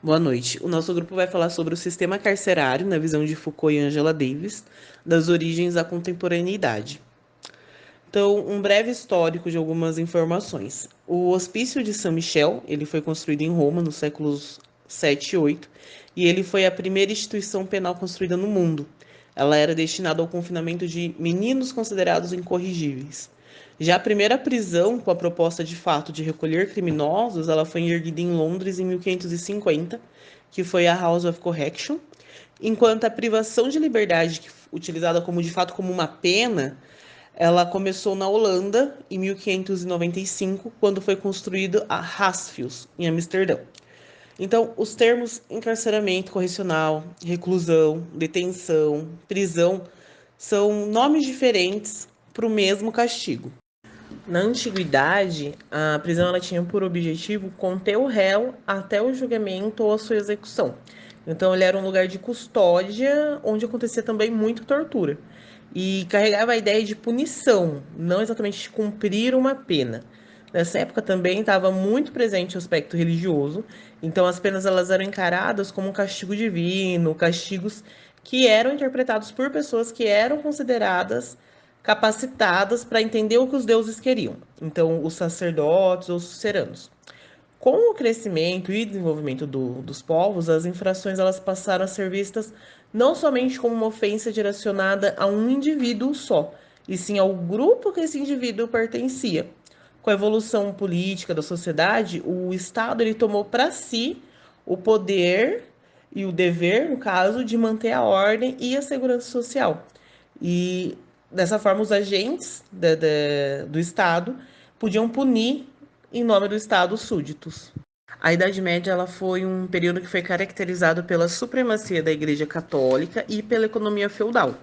Boa noite. O nosso grupo vai falar sobre o sistema carcerário, na visão de Foucault e Angela Davis, das origens à contemporaneidade. Então, um breve histórico de algumas informações. O Hospício de Saint-Michel, ele foi construído em Roma nos séculos 7 e 8, e ele foi a primeira instituição penal construída no mundo. Ela era destinada ao confinamento de meninos considerados incorrigíveis. Já a primeira prisão, com a proposta de fato de recolher criminosos, ela foi erguida em Londres em 1550, que foi a House of Correction, enquanto a privação de liberdade, utilizada como de fato como uma pena, ela começou na Holanda em 1595, quando foi construído a Rasfiels, em Amsterdã. Então, os termos encarceramento correcional, reclusão, detenção, prisão são nomes diferentes para o mesmo castigo. Na antiguidade, a prisão ela tinha por objetivo conter o réu até o julgamento ou a sua execução. Então, ele era um lugar de custódia, onde acontecia também muita tortura. E carregava a ideia de punição, não exatamente de cumprir uma pena. Nessa época também estava muito presente o aspecto religioso, então as penas elas eram encaradas como um castigo divino, castigos que eram interpretados por pessoas que eram consideradas capacitadas para entender o que os deuses queriam. Então, os sacerdotes ou os suzeranos. Com o crescimento e desenvolvimento dos povos, as infrações elas passaram a ser vistas não somente como uma ofensa direcionada a um indivíduo só, e sim ao grupo que esse indivíduo pertencia. Com a evolução política da sociedade, o Estado ele tomou para si o poder e o dever, no caso, de manter a ordem e a segurança social. E dessa forma, os agentes do Estado podiam punir em nome do Estado os súditos. A Idade Média ela foi um período que foi caracterizado pela supremacia da Igreja Católica e pela economia feudal.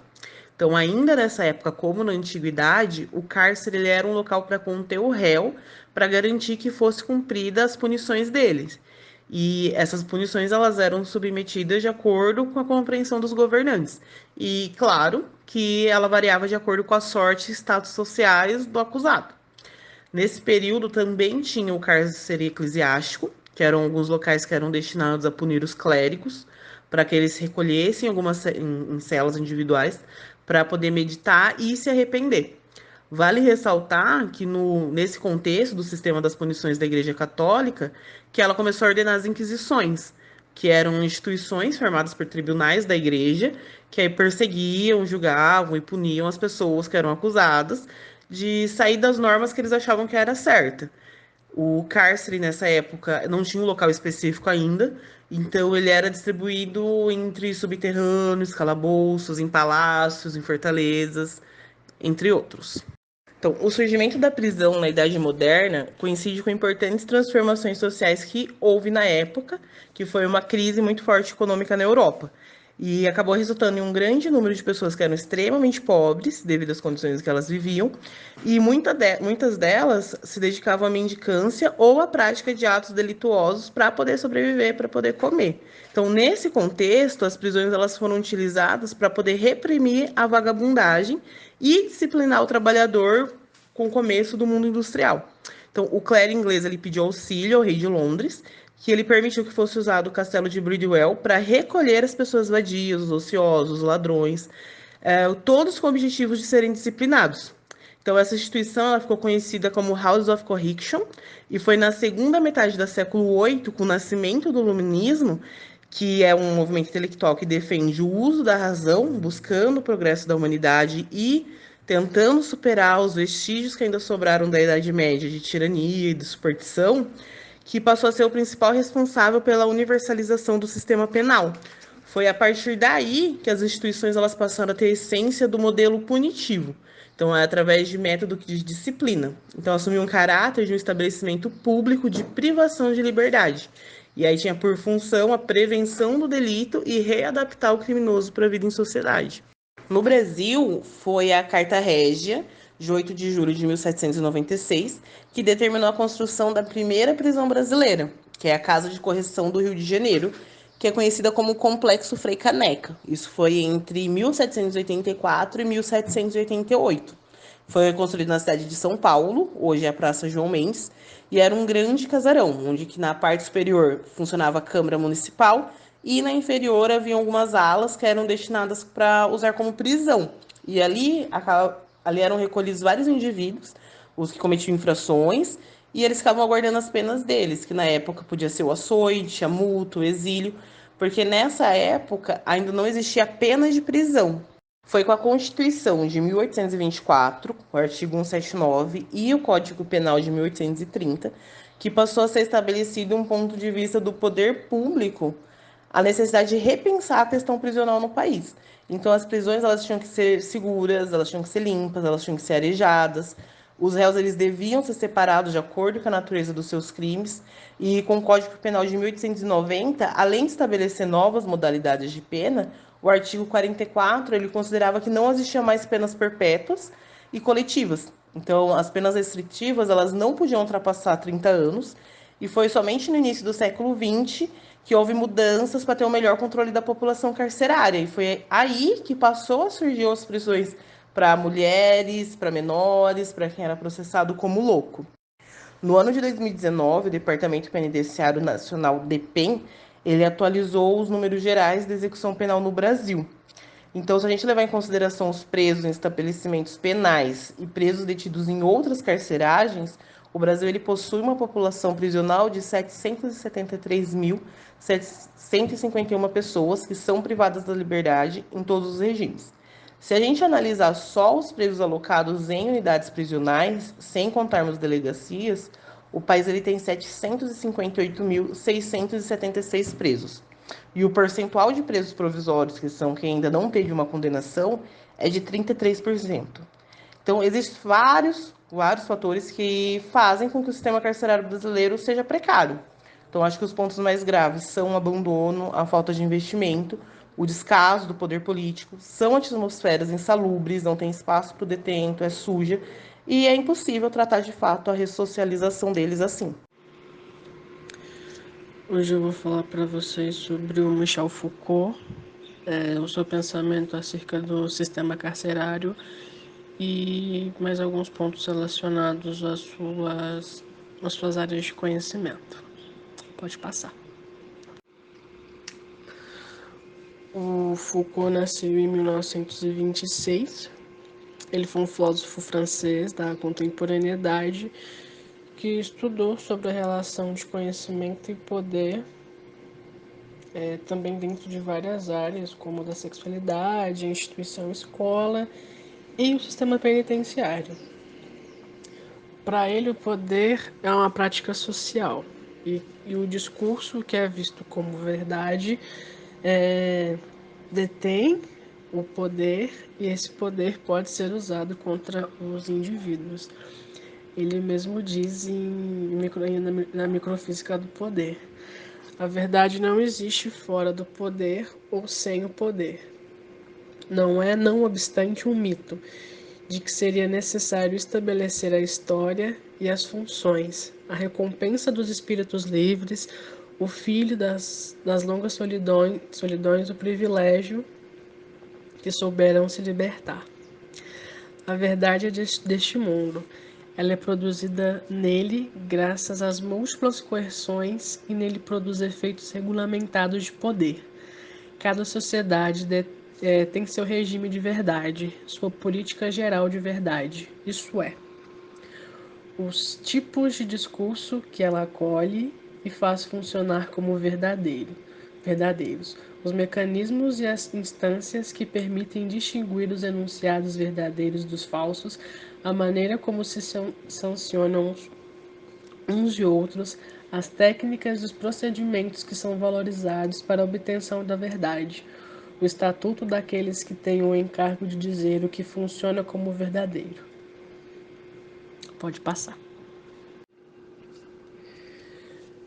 Então, ainda nessa época, como na antiguidade, o cárcere ele era um local para conter o réu, para garantir que fosse cumpridas as punições deles. E essas punições elas eram submetidas de acordo com a compreensão dos governantes. E claro que ela variava de acordo com a sorte e status sociais do acusado. Nesse período também tinha o cárcere eclesiástico, que eram alguns locais que eram destinados a punir os clérigos, para que eles se recolhessem em celas individuais para poder meditar e se arrepender. Vale ressaltar que nesse contexto do sistema das punições da Igreja Católica, que ela começou a ordenar as inquisições, que eram instituições formadas por tribunais da Igreja, que aí perseguiam, julgavam e puniam as pessoas que eram acusadas de sair das normas que eles achavam que era certa. O cárcere nessa época não tinha um local específico ainda, então ele era distribuído entre subterrâneos, calabouços, em palácios, em fortalezas, entre outros. Então, o surgimento da prisão na Idade Moderna coincide com importantes transformações sociais que houve na época, que foi uma crise muito forte econômica na Europa. E acabou resultando em um grande número de pessoas que eram extremamente pobres, devido às condições que elas viviam, e muitas delas se dedicavam à mendicância ou à prática de atos delituosos para poder sobreviver, para poder comer. Então, nesse contexto, as prisões elas foram utilizadas para poder reprimir a vagabundagem e disciplinar o trabalhador com o começo do mundo industrial. Então, o clero inglês ele pediu auxílio ao rei de Londres, que ele permitiu que fosse usado o castelo de Bridewell para recolher as pessoas vadias, os ociosos, os ladrões, todos com o objetivo de serem disciplinados. Então, essa instituição ela ficou conhecida como House of Correction e foi na segunda metade do século VIII, com o nascimento do Iluminismo, que é um movimento intelectual que defende o uso da razão, buscando o progresso da humanidade e tentando superar os vestígios que ainda sobraram da Idade Média de tirania e de superstição, que passou a ser o principal responsável pela universalização do sistema penal. Foi a partir daí que as instituições elas passaram a ter a essência do modelo punitivo. Então, é através de método de disciplina. Então, assumiu um caráter de um estabelecimento público de privação de liberdade. E aí tinha por função a prevenção do delito e readaptar o criminoso para a vida em sociedade. No Brasil, foi a Carta Régia, de 8 de julho de 1796, que determinou a construção da primeira prisão brasileira, que é a Casa de Correção do Rio de Janeiro, que é conhecida como Complexo Frei Caneca. Isso foi entre 1784 e 1788. Foi construído na cidade de São Paulo, hoje é a Praça João Mendes, e era um grande casarão, onde que na parte superior funcionava a Câmara Municipal e na inferior havia algumas alas que eram destinadas para usar como prisão. E ali eram recolhidos vários indivíduos, os que cometiam infrações, e eles ficavam aguardando as penas deles, que na época podia ser o açoite, a multa, o exílio, porque nessa época ainda não existia pena de prisão. Foi com a Constituição de 1824, o artigo 179, e o Código Penal de 1830, que passou a ser estabelecido um ponto de vista do poder público a necessidade de repensar a questão prisional no país. Então, as prisões elas tinham que ser seguras, elas tinham que ser limpas, elas tinham que ser arejadas. Os réus eles deviam ser separados de acordo com a natureza dos seus crimes. E com o Código Penal de 1890, além de estabelecer novas modalidades de pena, o artigo 44 ele considerava que não existia mais penas perpétuas e coletivas. Então, as penas restritivas elas não podiam ultrapassar 30 anos. E foi somente no início do século XX que houve mudanças para ter um melhor controle da população carcerária. E foi aí que passou a surgir as prisões para mulheres, para menores, para quem era processado como louco. No ano de 2019, o Departamento Penitenciário Nacional, DEPEN, ele atualizou os números gerais da execução penal no Brasil. Então, se a gente levar em consideração os presos em estabelecimentos penais e presos detidos em outras carceragens, o Brasil ele possui uma população prisional de 773.751 pessoas que são privadas da liberdade em todos os regimes. Se a gente analisar só os presos alocados em unidades prisionais, sem contarmos delegacias, o país ele tem 758.676 presos. E o percentual de presos provisórios, que são quem ainda não teve uma condenação, é de 33%. Então, existem vários fatores que fazem com que o sistema carcerário brasileiro seja precário. Então, acho que os pontos mais graves são o abandono, a falta de investimento, o descaso do poder político, são atmosferas insalubres, não tem espaço para o detento, é suja, e é impossível tratar de fato a ressocialização deles assim. Hoje eu vou falar para vocês sobre o Michel Foucault, o seu pensamento acerca do sistema carcerário e mais alguns pontos relacionados às suas áreas de conhecimento. Pode passar. O Foucault nasceu em 1926. Ele foi um filósofo francês da contemporaneidade que estudou sobre a relação de conhecimento e poder, também dentro de várias áreas, como da sexualidade, a instituição escola e o sistema penitenciário. Para ele, o poder é uma prática social e o discurso que é visto como verdade detém o poder e esse poder pode ser usado contra os indivíduos. Ele mesmo diz na microfísica do poder: a verdade não existe fora do poder ou sem o poder. Não obstante, um mito de que seria necessário estabelecer a história e as funções, a recompensa dos espíritos livres, o filho das longas solidões, o privilégio que souberam se libertar. A verdade é deste mundo. Ela é produzida nele graças às múltiplas coerções e nele produz efeitos regulamentados de poder. Cada sociedade tem seu regime de verdade, sua política geral de verdade, isso é, os tipos de discurso que ela acolhe e faz funcionar como verdadeiros, os mecanismos e as instâncias que permitem distinguir os enunciados verdadeiros dos falsos, a maneira como se sancionam uns e outros, as técnicas e os procedimentos que são valorizados para a obtenção da verdade, o estatuto daqueles que têm o encargo de dizer o que funciona como verdadeiro. Pode passar.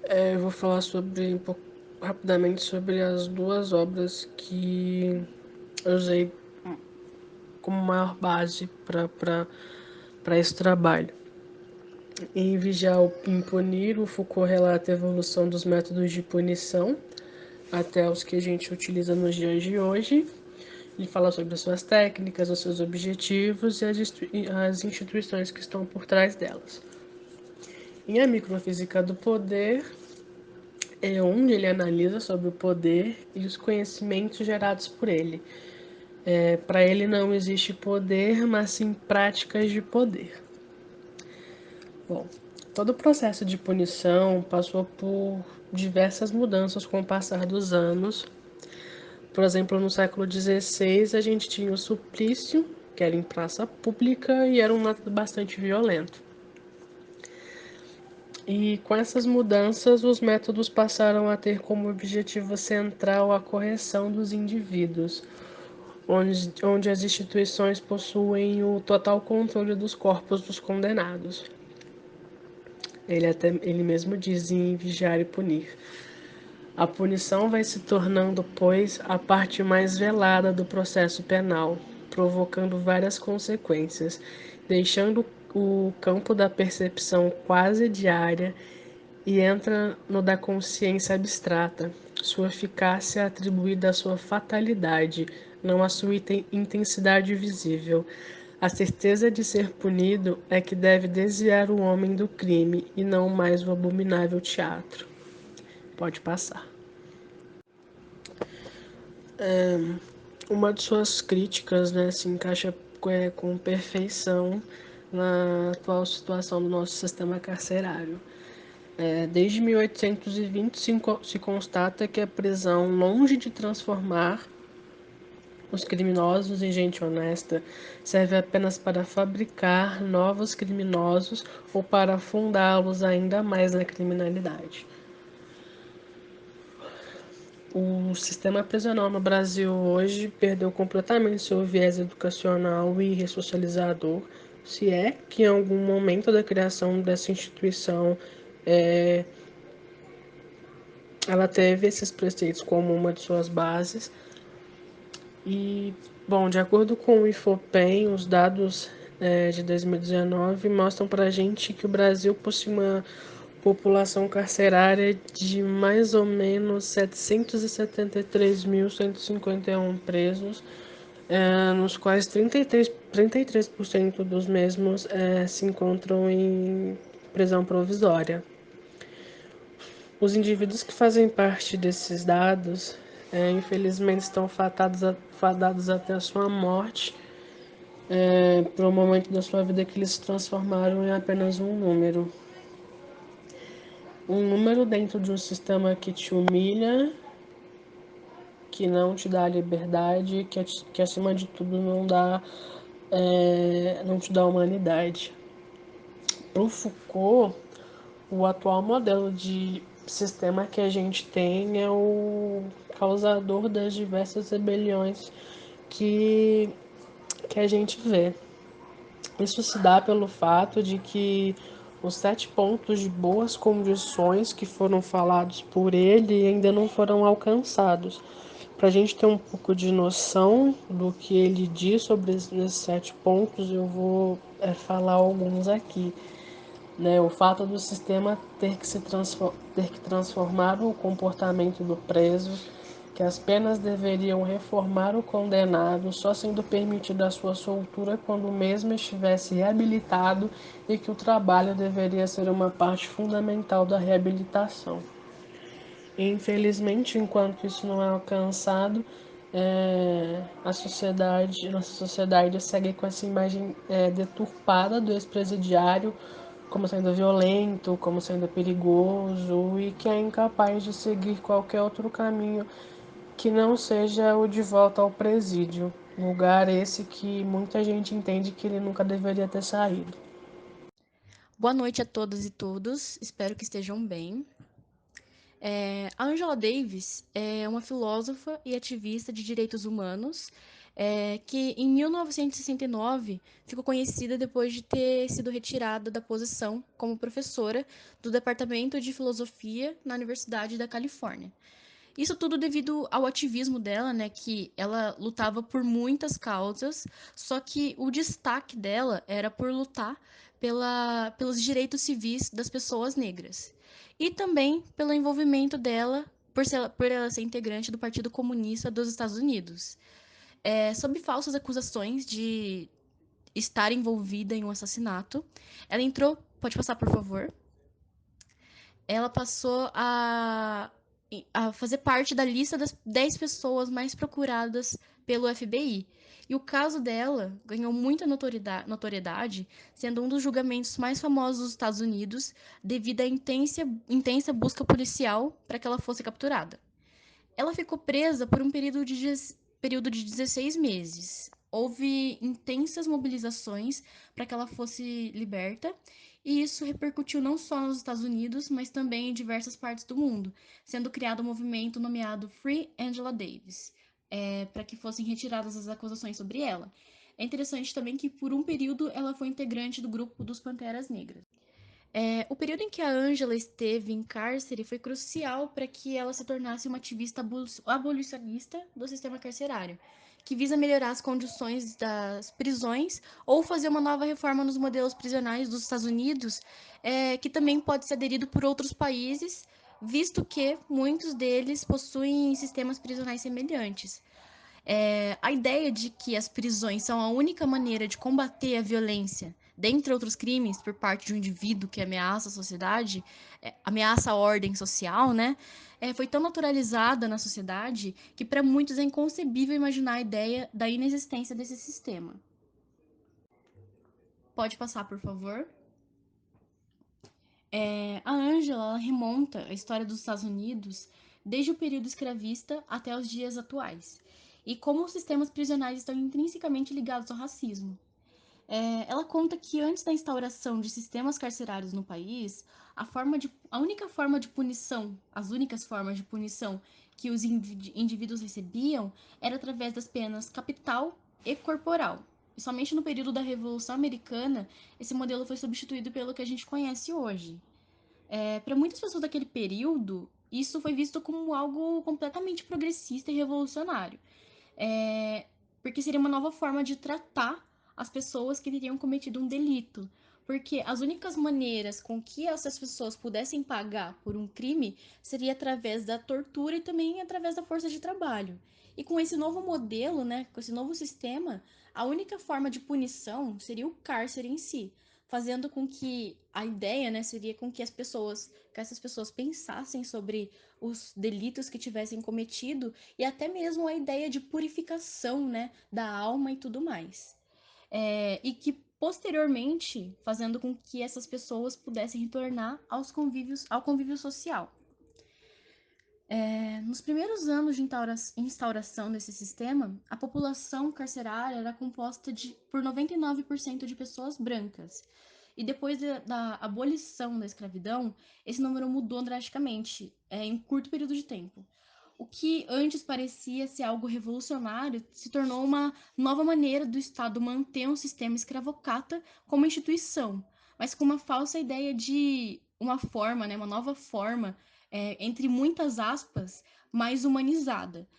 Eu vou falar rapidamente sobre as duas obras que eu usei como maior base para esse trabalho. Em Vigiar e Punir, o Foucault relata a evolução dos métodos de punição até os que a gente utiliza nos dias de hoje. Ele fala sobre as suas técnicas, os seus objetivos e as instituições que estão por trás delas. E a microfísica do poder é onde ele analisa sobre o poder e os conhecimentos gerados por ele. Para ele não existe poder, mas sim práticas de poder. Bom, todo o processo de punição passou por diversas mudanças com o passar dos anos. Por exemplo, no século XVI, a gente tinha o suplício, que era em praça pública e era um método bastante violento. E com essas mudanças, os métodos passaram a ter como objetivo central a correção dos indivíduos, onde as instituições possuem o total controle dos corpos dos condenados. Ele mesmo diz em Vigiar e Punir. A punição vai se tornando, pois, a parte mais velada do processo penal, provocando várias consequências, deixando o campo da percepção quase diária e entra no da consciência abstrata, sua eficácia atribuída à sua fatalidade, não à sua intensidade visível. A certeza de ser punido é que deve desviar o homem do crime e não mais o abominável teatro. Pode passar. Uma de suas críticas, né, se encaixa com perfeição na atual situação do nosso sistema carcerário. Desde 1820 se constata que a prisão, longe de transformar os criminosos em gente honesta, serve apenas para fabricar novos criminosos ou para afundá-los ainda mais na criminalidade. O sistema prisional no Brasil hoje perdeu completamente seu viés educacional e ressocializador, se é que em algum momento da criação dessa instituição ela teve esses preceitos como uma de suas bases. E, bom, de acordo com o IFOPEM, os dados de 2019 mostram para a gente que o Brasil possui uma população carcerária de mais ou menos 773.151 presos, nos quais 33% dos mesmos se encontram em prisão provisória. Os indivíduos que fazem parte desses dados, infelizmente, estão fadados até a sua morte, para o momento da sua vida que eles se transformaram em apenas um número. Um número dentro de um sistema que te humilha, que não te dá liberdade, que acima de tudo não te dá humanidade. Para o Foucault, o atual modelo de sistema que a gente tem é o causador das diversas rebeliões que a gente vê. Isso se dá pelo fato de que os 7 pontos de boas condições que foram falados por ele ainda não foram alcançados. Para a gente ter um pouco de noção do que ele diz sobre esses 7 pontos, eu vou falar alguns aqui. O fato do sistema ter que transformar o comportamento do preso, que as penas deveriam reformar o condenado, só sendo permitida a sua soltura quando o mesmo estivesse reabilitado e que o trabalho deveria ser uma parte fundamental da reabilitação. E, infelizmente, enquanto isso não é alcançado, nossa sociedade segue com essa imagem deturpada do ex-presidiário como sendo violento, como sendo perigoso e que é incapaz de seguir qualquer outro caminho que não seja o de volta ao presídio, lugar esse que muita gente entende que ele nunca deveria ter saído. Boa noite a todas e todos, espero que estejam bem. A Angela Davis é uma filósofa e ativista de direitos humanos que, em 1969, ficou conhecida depois de ter sido retirada da posição como professora do Departamento de Filosofia na Universidade da Califórnia. Isso tudo devido ao ativismo dela, né, que ela lutava por muitas causas, só que o destaque dela era por lutar pelos direitos civis das pessoas negras. E também pelo envolvimento dela por ela ser integrante do Partido Comunista dos Estados Unidos. sob falsas acusações de estar envolvida em um assassinato. Ela entrou. Pode passar, por favor. Ela passou a fazer parte da lista das 10 pessoas mais procuradas pelo FBI. E o caso dela ganhou muita notoriedade, sendo um dos julgamentos mais famosos dos Estados Unidos, devido à intensa busca policial para que ela fosse capturada. Ela ficou presa por um período de 16 meses. Houve intensas mobilizações para que ela fosse liberta, e isso repercutiu não só nos Estados Unidos, mas também em diversas partes do mundo, sendo criado um movimento nomeado Free Angela Davis, para que fossem retiradas as acusações sobre ela. É interessante também que, por um período, ela foi integrante do grupo dos Panteras Negras. O período em que a Angela esteve em cárcere foi crucial para que ela se tornasse uma ativista abolicionista do sistema carcerário, que visa melhorar as condições das prisões ou fazer uma nova reforma nos modelos prisionais dos Estados Unidos, que também pode ser aderido por outros países, visto que muitos deles possuem sistemas prisionais semelhantes. A ideia de que as prisões são a única maneira de combater a violência, dentre outros crimes, por parte de um indivíduo que ameaça a sociedade, ameaça a ordem social, né? Foi tão naturalizada na sociedade que para muitos é inconcebível imaginar a ideia da inexistência desse sistema. Pode passar, por favor. A Angela remonta a história dos Estados Unidos desde o período escravista até os dias atuais, e como os sistemas prisionais estão intrinsecamente ligados ao racismo. Ela conta que antes da instauração de sistemas carcerários no país, a única forma de punição, as únicas formas de punição que os indivíduos recebiam era através das penas capital e corporal. E somente no período da Revolução Americana, esse modelo foi substituído pelo que a gente conhece hoje. Para muitas pessoas daquele período, isso foi visto como algo completamente progressista e revolucionário. Porque seria uma nova forma de tratar as pessoas que teriam cometido um delito. Porque as únicas maneiras com que essas pessoas pudessem pagar por um crime seria através da tortura e também através da força de trabalho. E com esse novo modelo, né, com esse novo sistema, a única forma de punição seria o cárcere em si, fazendo com que a ideia, né, seria com que essas pessoas pensassem sobre os delitos que tivessem cometido e até mesmo a ideia de purificação, né, da alma e tudo mais. E que posteriormente, fazendo com que essas pessoas pudessem retornar ao convívio social. Nos primeiros anos de instauração desse sistema, a população carcerária era composta por 99% de pessoas brancas. E depois da abolição da escravidão, esse número mudou drasticamente, em um curto período de tempo. O que antes parecia ser algo revolucionário se tornou uma nova maneira do Estado manter um sistema escravocrata como instituição, mas com uma falsa ideia de uma forma, né, uma nova forma, entre muitas aspas, mais humanizada,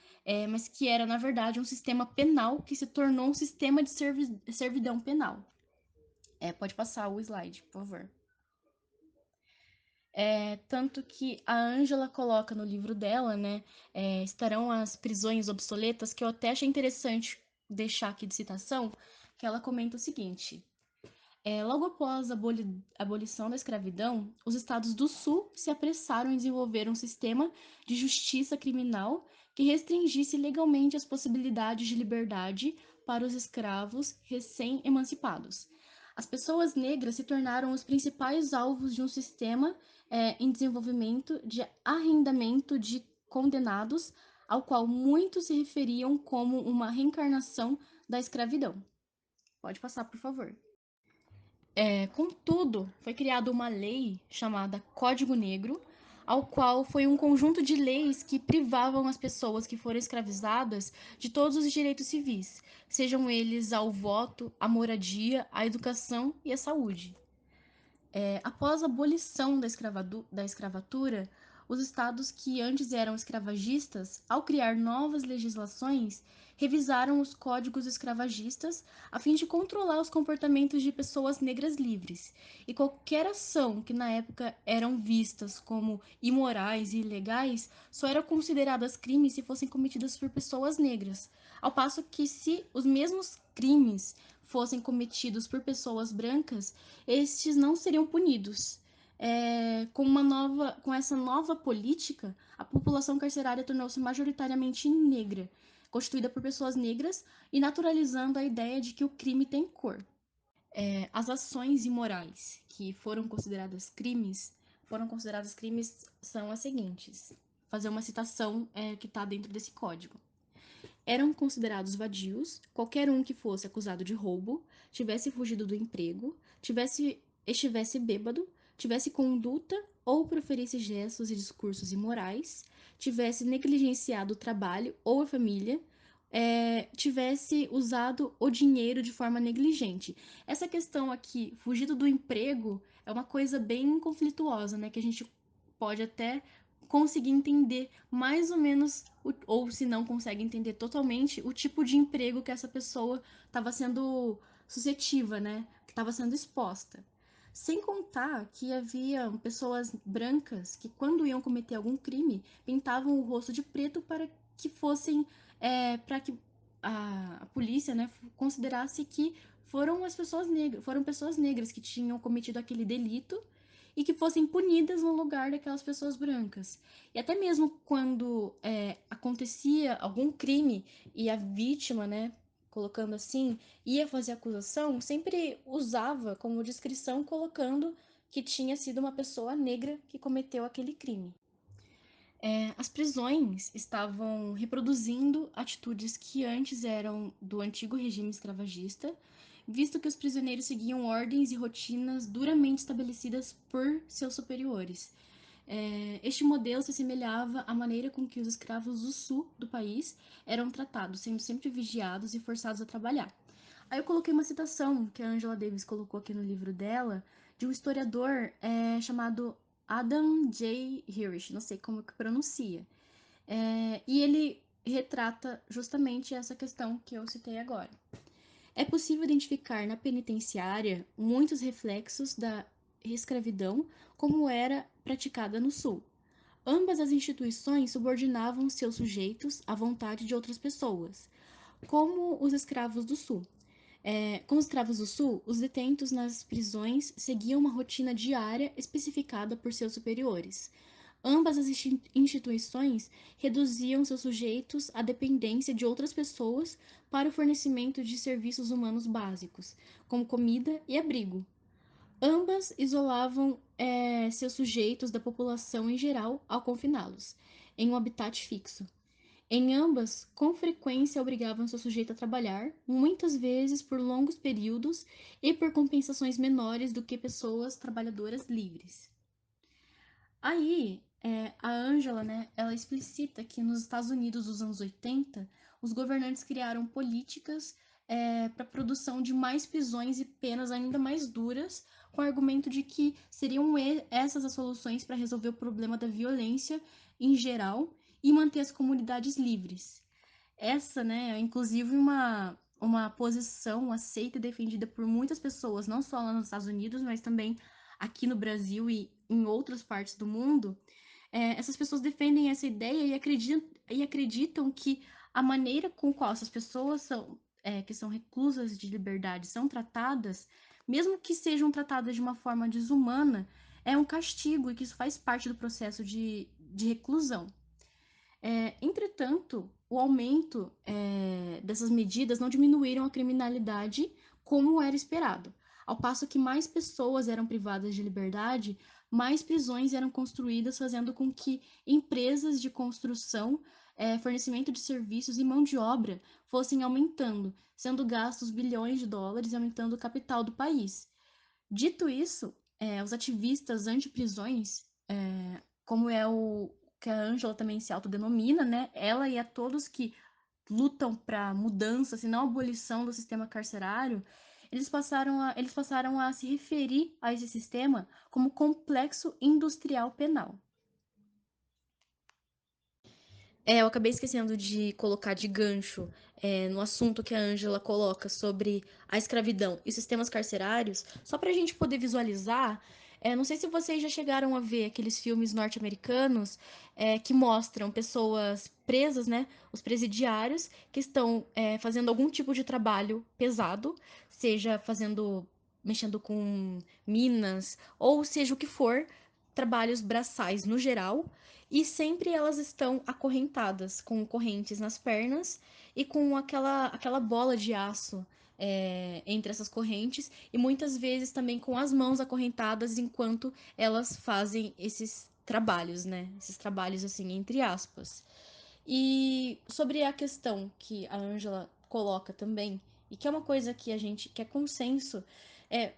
mas que era, na verdade, um sistema penal que se tornou um sistema de servidão penal. Pode passar o slide, por favor. Tanto que a Ângela coloca no livro dela, né, estarão as prisões obsoletas, que eu até achei interessante deixar aqui de citação, que ela comenta o seguinte: logo após a abolição da escravidão, os estados do Sul se apressaram em desenvolver um sistema de justiça criminal que restringisse legalmente as possibilidades de liberdade para os escravos recém-emancipados. As pessoas negras se tornaram os principais alvos de um sistema em desenvolvimento de arrendamento de condenados, ao qual muitos se referiam como uma reencarnação da escravidão. Pode passar, por favor. Contudo, foi criada uma lei chamada Código Negro, ao qual foi um conjunto de leis que privavam as pessoas que foram escravizadas de todos os direitos civis, sejam eles ao voto, à moradia, à educação e à saúde. Após a abolição da escravatura, os estados que antes eram escravagistas, ao criar novas legislações, revisaram os códigos escravagistas a fim de controlar os comportamentos de pessoas negras livres. E qualquer ação que na época eram vistas como imorais e ilegais só eram consideradas crimes se fossem cometidas por pessoas negras. Ao passo que, se os mesmos crimes fossem cometidos por pessoas brancas, estes não seriam punidos. Com essa nova política, a população carcerária tornou-se majoritariamente negra, constituída por pessoas negras e naturalizando a ideia de que o crime tem cor. As ações imorais que foram consideradas crimes são as seguintes. Fazer uma citação que está dentro desse código. Eram considerados vadios qualquer um que fosse acusado de roubo, tivesse fugido do emprego, estivesse bêbado, tivesse conduta ou proferisse gestos e discursos imorais, tivesse negligenciado o trabalho ou a família, tivesse usado o dinheiro de forma negligente. Essa questão aqui, fugido do emprego, é uma coisa bem conflituosa, né? Que a gente pode até conseguir entender mais ou menos, ou se não consegue entender totalmente, o tipo de emprego que essa pessoa estava sendo suscetível, né? Que estava sendo exposta. Sem contar que havia pessoas brancas que, quando iam cometer algum crime, pintavam o rosto de preto para que fossem, para que a polícia, né, considerasse que foram pessoas negras que tinham cometido aquele delito e que fossem punidas no lugar daquelas pessoas brancas. E até mesmo quando acontecia algum crime e a vítima, né, colocando assim, ia fazer acusação, sempre usava como descrição colocando que tinha sido uma pessoa negra que cometeu aquele crime. As prisões estavam reproduzindo atitudes que antes eram do antigo regime escravagista, visto que os prisioneiros seguiam ordens e rotinas duramente estabelecidas por seus superiores. Este modelo se assemelhava à maneira com que os escravos do sul do país eram tratados, sendo sempre vigiados e forçados a trabalhar. Aí eu coloquei uma citação que a Angela Davis colocou aqui no livro dela, de um historiador chamado Adam J. Hirsch, não sei como que pronuncia. E ele retrata justamente essa questão que eu citei agora. É possível identificar na penitenciária muitos reflexos da escravidão como era praticada no Sul. Ambas as instituições subordinavam seus sujeitos à vontade de outras pessoas, como os escravos do Sul. Com os escravos do Sul, os detentos nas prisões seguiam uma rotina diária especificada por seus superiores. Ambas as instituições reduziam seus sujeitos à dependência de outras pessoas para o fornecimento de serviços humanos básicos, como comida e abrigo. Ambas isolavam seus sujeitos da população em geral ao confiná-los em um habitat fixo. Em ambas, com frequência obrigavam seu sujeito a trabalhar, muitas vezes por longos períodos e por compensações menores do que pessoas trabalhadoras livres. Aí, a Angela, né, ela explicita que nos Estados Unidos dos anos 80, os governantes criaram políticas para a produção de mais prisões e penas ainda mais duras, com o argumento de que seriam essas as soluções para resolver o problema da violência em geral e manter as comunidades livres. Essa, né, é inclusive uma posição aceita e defendida por muitas pessoas, não só lá nos Estados Unidos, mas também aqui no Brasil e em outras partes do mundo. Essas pessoas defendem essa ideia e acreditam que a maneira com qual essas pessoas que são reclusas de liberdade são tratadas, mesmo que sejam tratadas de uma forma desumana, é um castigo e que isso faz parte do processo de reclusão. Entretanto, o aumento dessas medidas não diminuíram a criminalidade como era esperado. Ao passo que mais pessoas eram privadas de liberdade, mais prisões eram construídas, fazendo com que empresas de construção, fornecimento de serviços e mão de obra fossem aumentando, sendo gastos bilhões de dólares e aumentando o capital do país. Dito isso, os ativistas anti-prisões, como é o que a Angela também se autodenomina, né? Ela e a todos que lutam para mudança, se não abolição do sistema carcerário, eles passaram a se referir a esse sistema como complexo industrial penal. Eu acabei esquecendo de colocar de gancho no assunto que a Ângela coloca sobre a escravidão e sistemas carcerários, só para a gente poder visualizar. Não sei se vocês já chegaram a ver aqueles filmes norte-americanos que mostram pessoas presas, né? Os presidiários que estão fazendo algum tipo de trabalho pesado, seja mexendo com minas, ou seja o que for, trabalhos braçais no geral, e sempre elas estão acorrentadas, com correntes nas pernas e com aquela bola de aço entre essas correntes, e muitas vezes também com as mãos acorrentadas enquanto elas fazem esses trabalhos, né? Esses trabalhos, assim, entre aspas. E sobre a questão que a Ângela coloca também, e que é uma coisa que a gente que é consenso, é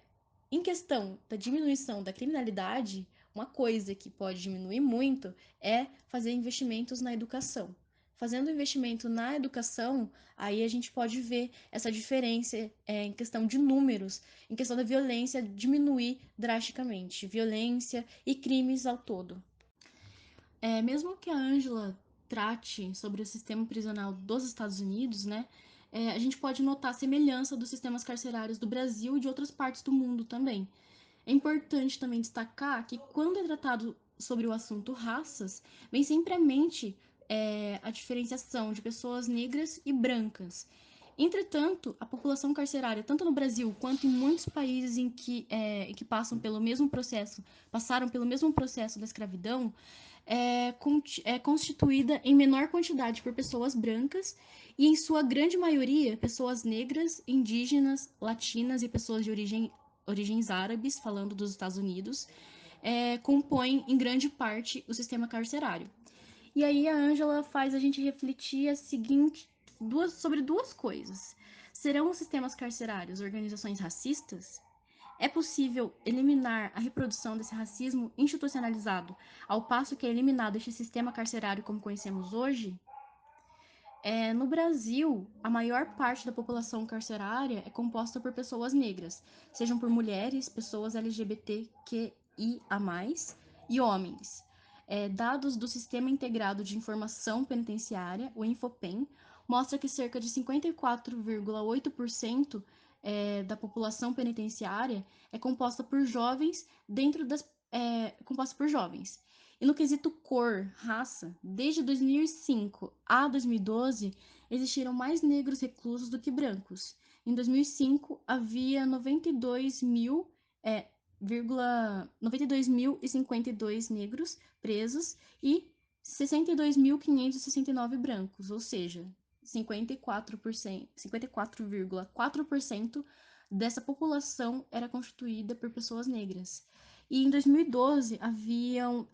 em questão da diminuição da criminalidade, uma coisa que pode diminuir muito é fazer investimentos na educação. Fazendo investimento na educação, aí a gente pode ver essa diferença em questão de números, em questão da violência diminuir drasticamente, violência e crimes ao todo. Mesmo que a Ângela trate sobre o sistema prisional dos Estados Unidos, né, a gente pode notar a semelhança dos sistemas carcerários do Brasil e de outras partes do mundo também. É importante também destacar que quando é tratado sobre o assunto raças, vem sempre à mente a diferenciação de pessoas negras e brancas. Entretanto, a população carcerária, tanto no Brasil quanto em muitos países em que passaram pelo mesmo processo da escravidão, é constituída em menor quantidade por pessoas brancas e, em sua grande maioria, pessoas negras, indígenas, latinas e pessoas de origens árabes, falando dos Estados Unidos, compõem em grande parte o sistema carcerário. E aí a Ângela faz a gente refletir sobre duas coisas. Serão os sistemas carcerários organizações racistas? É possível eliminar a reprodução desse racismo institucionalizado, ao passo que é eliminado este sistema carcerário como conhecemos hoje? No Brasil, a maior parte da população carcerária é composta por pessoas negras, sejam por mulheres, pessoas LGBTQIA+, e homens. Dados do Sistema Integrado de Informação Penitenciária, o Infopen, mostra que cerca de 54,8% da população penitenciária é composta por jovens composta por jovens. E no quesito cor, raça, desde 2005 a 2012, existiram mais negros reclusos do que brancos. Em 2005, havia 92.052 negros presos e 62.569 brancos, ou seja, 54,4% dessa população era constituída por pessoas negras. E em 2012 havia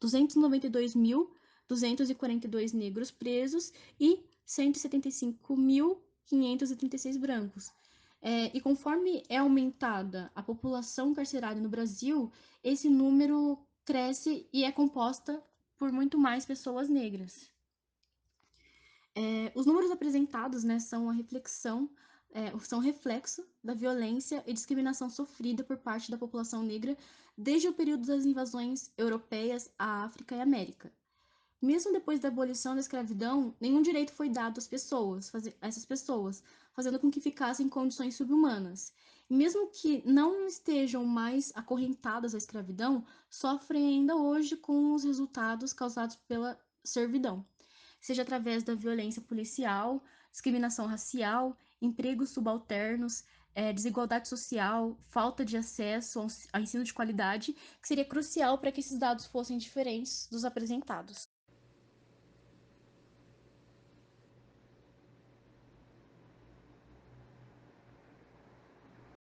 292.242 negros presos e 175.536 brancos. E conforme é aumentada a população carcerária no Brasil, esse número cresce e é composta por muito mais pessoas negras. Os números apresentados, né, são reflexo da violência e discriminação sofrida por parte da população negra desde o período das invasões europeias à África e América. Mesmo depois da abolição da escravidão, nenhum direito foi dado a essas pessoas, fazendo com que ficassem em condições subhumanas. E mesmo que não estejam mais acorrentadas à escravidão, sofrem ainda hoje com os resultados causados pela servidão, seja através da violência policial, discriminação racial, empregos subalternos, desigualdade social, falta de acesso ao ensino de qualidade, que seria crucial para que esses dados fossem diferentes dos apresentados.